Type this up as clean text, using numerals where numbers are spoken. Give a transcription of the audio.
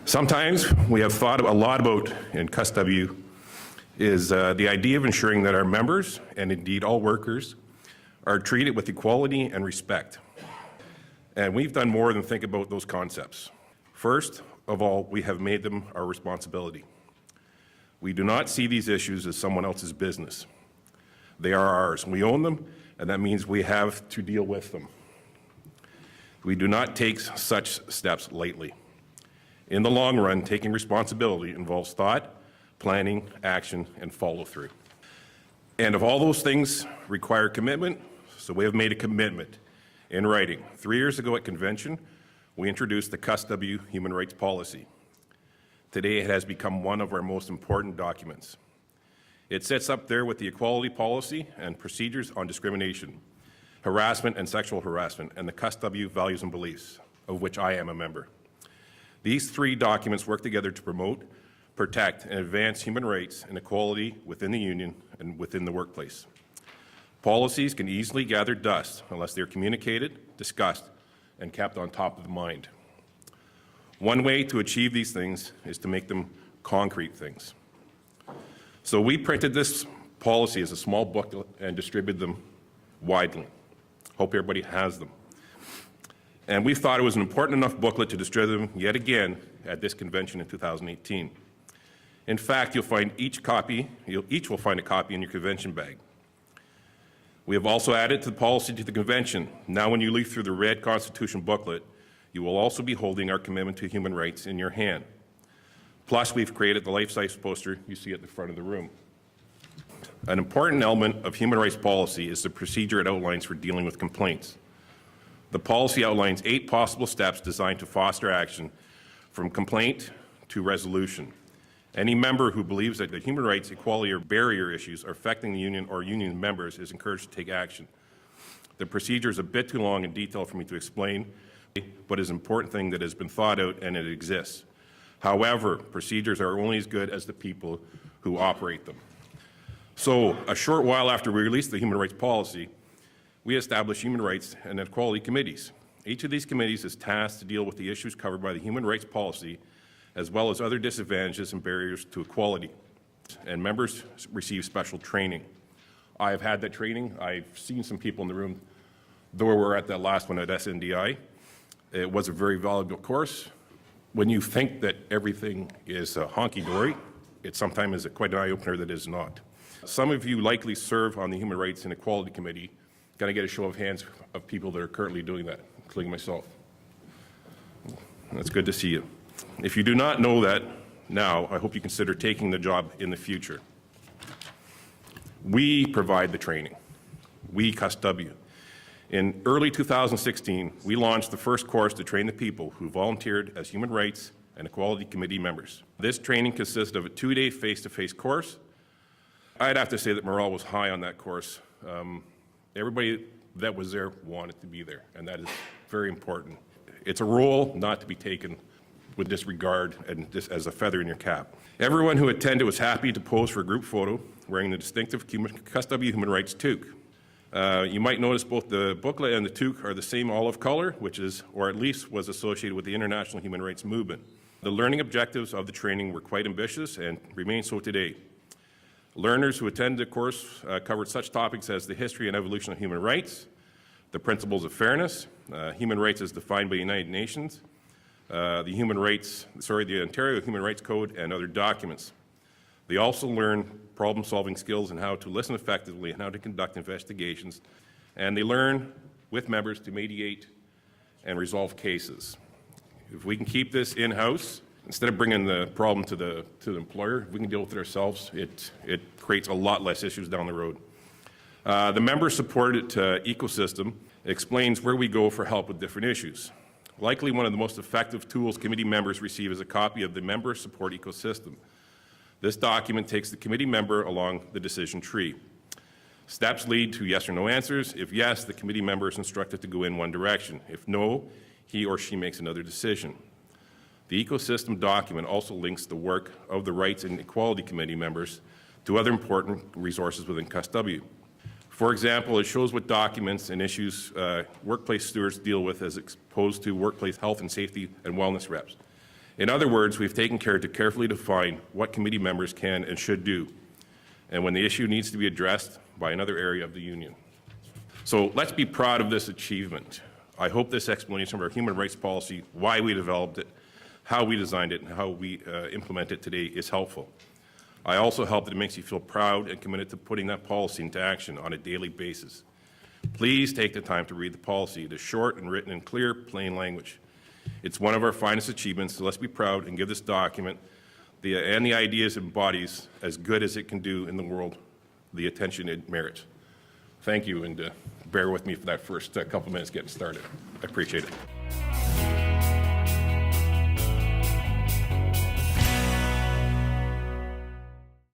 Sometimes we have thought a lot about in CUSW is the idea of ensuring that our members, and indeed all workers, are treated with equality and respect. And we've done more than think about those concepts. First of all, we have made them our responsibility. We do not see these issues as someone else's business. They are ours. We own them, and that means we have to deal with them. We do not take such steps lightly. In the long run, taking responsibility involves thought, planning, action, and follow-through. And if all those things require commitment, so we have made a commitment in writing. 3 years ago at convention, we introduced the CUSW Human Rights Policy. Today, it has become one of our most important documents. It sits up there with the equality policy and procedures on discrimination, harassment and sexual harassment, and the CUSW values and beliefs, of which I am a member. These three documents work together to promote, protect, and advance human rights and equality within the union and within the workplace. Policies can easily gather dust unless they are communicated, discussed, and kept on top of the mind. One way to achieve these things is to make them concrete things. So we printed this policy as a small booklet and distributed them widely. Hope everybody has them. And we thought it was an important enough booklet to distribute them yet again at this convention in 2018. In fact, you'll find each will find a copy in your convention bag. We have also added to the policy to the convention. Now when you leaf through the red Constitution booklet, you will also be holding our commitment to human rights in your hand. Plus, we've created the life-size poster you see at the front of the room. An important element of human rights policy is the procedure it outlines for dealing with complaints. The policy outlines 8 possible steps designed to foster action from complaint to resolution. Any member who believes that the human rights, equality, or barrier issues are affecting the union or union members is encouraged to take action. The procedure is a bit too long and detailed for me to explain, but is an important thing that has been thought out and it exists. However, procedures are only as good as the people who operate them. So, a short while after we released the human rights policy, we established human rights and equality committees. Each of these committees is tasked to deal with the issues covered by the human rights policy, as well as other disadvantages and barriers to equality. And members receive special training. I have had that training. I've seen some people in the room, though we were at that last one at SNDI. It was a very valuable course. When you think that everything is honky-dory, it sometimes is quite an eye-opener that is not. Some of you likely serve on the Human Rights and Equality Committee. Can I get a show of hands of people that are currently doing that, including myself? That's good to see you. If you do not know that now, I hope you consider taking the job in the future. We provide the training. We, CUSW. In early 2016, we launched the first course to train the people who volunteered as Human Rights and Equality Committee members. This training consisted of a 2-day face-to-face course. I'd have to say that morale was high on that course. Everybody that was there wanted to be there, and that is very important. It's a role not to be taken with disregard and just as a feather in your cap. Everyone who attended was happy to pose for a group photo wearing the distinctive CUSW Human Rights toque. You might notice both the booklet and the toque are the same olive color, which is, or at least was associated with the international human rights movement. The learning objectives of the training were quite ambitious and remain so today. Learners who attended the course covered such topics as the history and evolution of human rights, the principles of fairness, human rights as defined by the United Nations, the Ontario Human Rights Code, and other documents. They also learn problem-solving skills and how to listen effectively and how to conduct investigations, and they learn with members to mediate and resolve cases. If we can keep this in-house, instead of bringing the problem to the employer, if we can deal with it ourselves, it creates a lot less issues down the road. The member-supported ecosystem explains where we go for help with different issues. Likely one of the most effective tools committee members receive is a copy of the member support ecosystem. This document takes the committee member along the decision tree. Steps lead to yes or no answers. If yes, the committee member is instructed to go in one direction. If no, he or she makes another decision. The ecosystem document also links the work of the Rights and Equality Committee members to other important resources within CUSW. For example, it shows what documents and issues workplace stewards deal with as opposed to workplace health and safety and wellness reps. In other words, we've taken care to carefully define what committee members can and should do, and when the issue needs to be addressed by another area of the union. So let's be proud of this achievement. I hope this explanation of our human rights policy, why we developed it, how we designed it, and how we implement it today is helpful. I also hope that it makes you feel proud and committed to putting that policy into action on a daily basis. Please take the time to read the policy. It is short and written in clear, plain language. It's one of our finest achievements, so let's be proud and give this document and the ideas it embodies as good as it can do in the world the attention it merits. Thank you, and bear with me for that first couple minutes getting started. I appreciate it.